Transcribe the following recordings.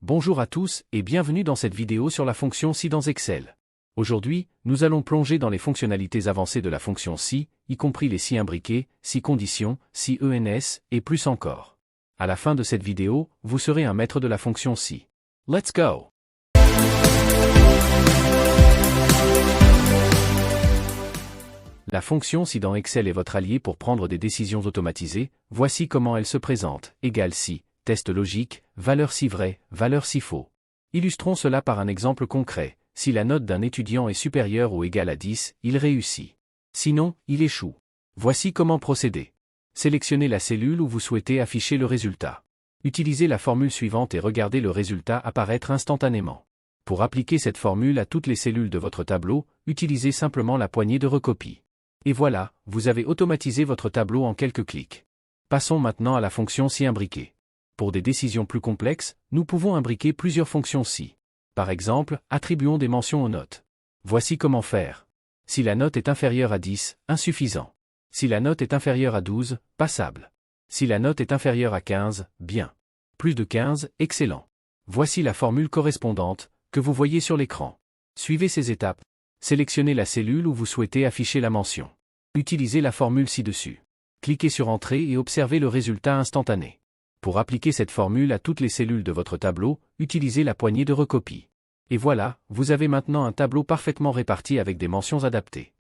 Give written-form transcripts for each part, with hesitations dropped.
Bonjour à tous et bienvenue dans cette vidéo sur la fonction si dans Excel. Aujourd'hui, nous allons plonger dans les fonctionnalités avancées de la fonction si, y compris les si imbriqués, si conditions, si ENS, et plus encore. À la fin de cette vidéo, vous serez un maître de la fonction si. Let's go! La fonction si dans Excel est votre allié pour prendre des décisions automatisées, voici comment elle se présente, égale si, test logique, valeur si vrai, valeur si faux. Illustrons cela par un exemple concret. Si la note d'un étudiant est supérieure ou égale à 10, il réussit. Sinon, il échoue. Voici comment procéder. Sélectionnez la cellule où vous souhaitez afficher le résultat. Utilisez la formule suivante et regardez le résultat apparaître instantanément. Pour appliquer cette formule à toutes les cellules de votre tableau, utilisez simplement la poignée de recopie. Et voilà, vous avez automatisé votre tableau en quelques clics. Passons maintenant à la fonction si imbriquée. Pour des décisions plus complexes, nous pouvons imbriquer plusieurs fonctions si. Par exemple, attribuons des mentions aux notes. Voici comment faire. Si la note est inférieure à 10, insuffisant. Si la note est inférieure à 12, passable. Si la note est inférieure à 15, bien. Plus de 15, excellent. Voici la formule correspondante, que vous voyez sur l'écran. Suivez ces étapes. Sélectionnez la cellule où vous souhaitez afficher la mention. Utilisez la formule ci-dessus. Cliquez sur Entrée et observez le résultat instantané. Pour appliquer cette formule à toutes les cellules de votre tableau, utilisez la poignée de recopie. Et voilà, vous avez maintenant un tableau parfaitement réparti avec des mentions adaptées.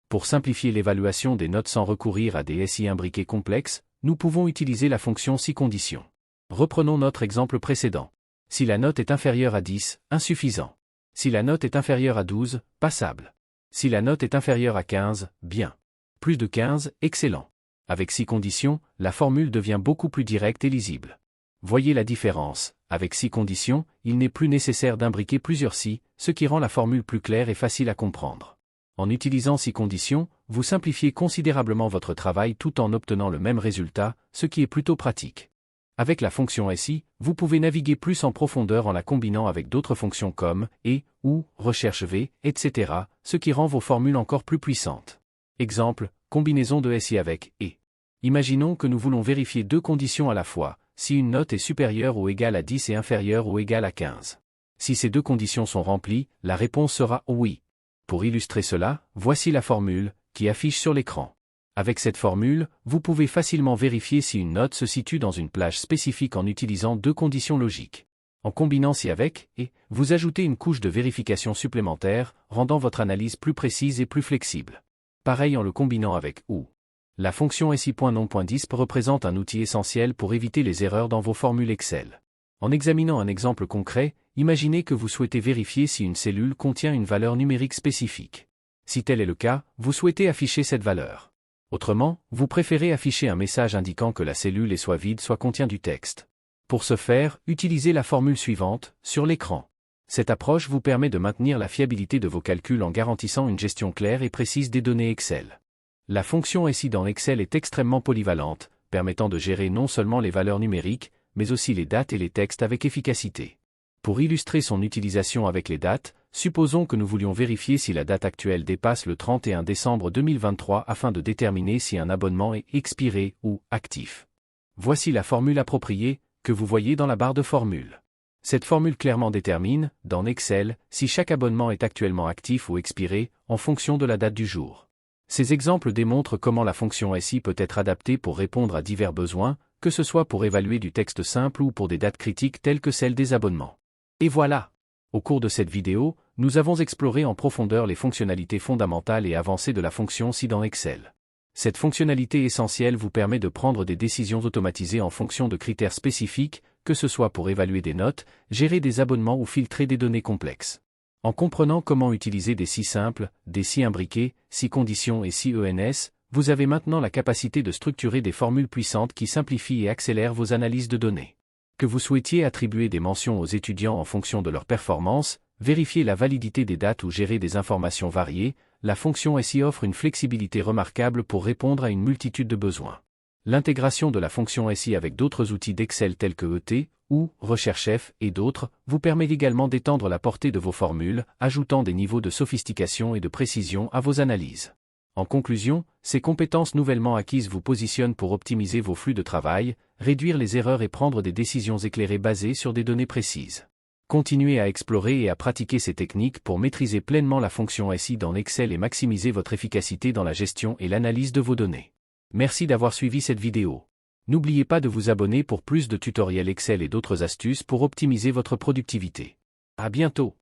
Pour simplifier l'évaluation des notes sans recourir à des SI imbriqués complexes, nous pouvons utiliser la fonction si conditions. Reprenons notre exemple précédent. Si la note est inférieure à 10, insuffisant. Si la note est inférieure à 12, passable. Si la note est inférieure à 15, bien. Plus de 15, excellent. Avec si conditions, la formule devient beaucoup plus directe et lisible. Voyez la différence, avec si conditions, il n'est plus nécessaire d'imbriquer plusieurs si, ce qui rend la formule plus claire et facile à comprendre. En utilisant si conditions, vous simplifiez considérablement votre travail tout en obtenant le même résultat, ce qui est plutôt pratique. Avec la fonction si, vous pouvez naviguer plus en profondeur en la combinant avec d'autres fonctions comme et, ou, recherche v, etc., ce qui rend vos formules encore plus puissantes. Exemple, combinaison de si avec et. Imaginons que nous voulons vérifier deux conditions à la fois, si une note est supérieure ou égale à 10 et inférieure ou égale à 15. Si ces deux conditions sont remplies, la réponse sera oui. Pour illustrer cela, voici la formule, qui affiche sur l'écran. Avec cette formule, vous pouvez facilement vérifier si une note se situe dans une plage spécifique en utilisant deux conditions logiques. En combinant si avec et, vous ajoutez une couche de vérification supplémentaire, rendant votre analyse plus précise et plus flexible. Pareil en le combinant avec ou. La fonction si.non.disp représente un outil essentiel pour éviter les erreurs dans vos formules Excel. En examinant un exemple concret, imaginez que vous souhaitez vérifier si une cellule contient une valeur numérique spécifique. Si tel est le cas, vous souhaitez afficher cette valeur. Autrement, vous préférez afficher un message indiquant que la cellule est soit vide soit contient du texte. Pour ce faire, utilisez la formule suivante, sur l'écran. Cette approche vous permet de maintenir la fiabilité de vos calculs en garantissant une gestion claire et précise des données Excel. La fonction si dans Excel est extrêmement polyvalente, permettant de gérer non seulement les valeurs numériques, mais aussi les dates et les textes avec efficacité. Pour illustrer son utilisation avec les dates, supposons que nous voulions vérifier si la date actuelle dépasse le 31 décembre 2023 afin de déterminer si un abonnement est expiré ou actif. Voici la formule appropriée, que vous voyez dans la barre de formule. Cette formule clairement détermine, dans Excel, si chaque abonnement est actuellement actif ou expiré, en fonction de la date du jour. Ces exemples démontrent comment la fonction si peut être adaptée pour répondre à divers besoins, que ce soit pour évaluer du texte simple ou pour des dates critiques telles que celles des abonnements. Et voilà! Au cours de cette vidéo, nous avons exploré en profondeur les fonctionnalités fondamentales et avancées de la fonction si dans Excel. Cette fonctionnalité essentielle vous permet de prendre des décisions automatisées en fonction de critères spécifiques, que ce soit pour évaluer des notes, gérer des abonnements ou filtrer des données complexes. En comprenant comment utiliser des si simples, des si imbriqués, si conditions et si ENS, vous avez maintenant la capacité de structurer des formules puissantes qui simplifient et accélèrent vos analyses de données. Que vous souhaitiez attribuer des mentions aux étudiants en fonction de leur performance, vérifier la validité des dates ou gérer des informations variées, la fonction si offre une flexibilité remarquable pour répondre à une multitude de besoins. L'intégration de la fonction si avec d'autres outils d'Excel tels que ET, ou RechercheF et d'autres, vous permet également d'étendre la portée de vos formules, ajoutant des niveaux de sophistication et de précision à vos analyses. En conclusion, ces compétences nouvellement acquises vous positionnent pour optimiser vos flux de travail, réduire les erreurs et prendre des décisions éclairées basées sur des données précises. Continuez à explorer et à pratiquer ces techniques pour maîtriser pleinement la fonction SI dans Excel et maximiser votre efficacité dans la gestion et l'analyse de vos données. Merci d'avoir suivi cette vidéo. N'oubliez pas de vous abonner pour plus de tutoriels Excel et d'autres astuces pour optimiser votre productivité. À bientôt.